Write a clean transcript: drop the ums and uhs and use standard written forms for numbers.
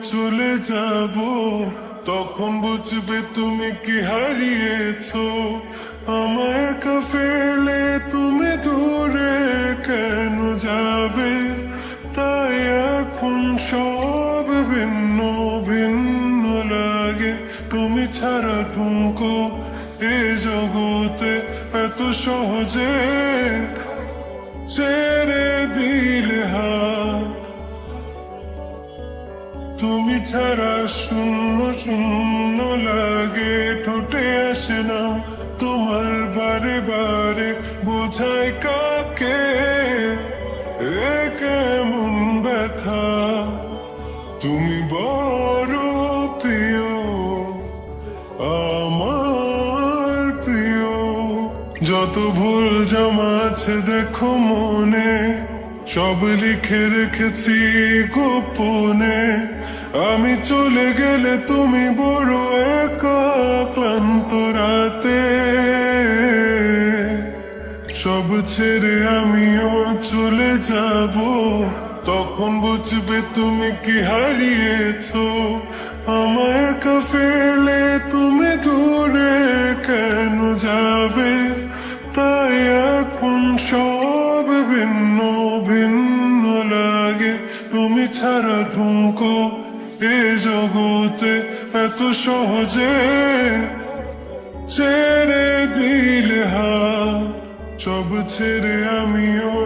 চলে যাব, তখন বুঝবে তুমি কি হারিয়েছো। আমায় একা ফেলে তুমি দূরে কেন যাবে, তাই এখন সব ভিন্ন ভিন্ন লাগে। তুমি ছাড়া থমকো এ জগতে এত সহজে ছেড়ে দিলে হাত। তুমি ছাড়া শূন্য শূন্য লাগে, ঠোঁটে আসে না তোমার বারে বারে, বোঝায় কাকে এ কেমন ব্যথা। তুমি বড় প্রিয়, আমার প্রিয়। যত ভুল জমা আছে দেখো মনে, সব লিখে রেখেছি গোপনে। আমি চলে গেলে তুমি বড় একা ক্লান্ত রাতে, সব ছেড়ে আমিও চলে যাব, তখন বুঝবে তুমি কি হারিয়েছো। আমায় একা ফেলে তুমি দূরে কেন যাবে, তাই এখন সব ভিন্ন ভিন্ন লাগে। তুমি ছাড়া থমকো এ জগতে এত সহজে ছেড়ে দিলে হাত। সব ছেড়ে আমিও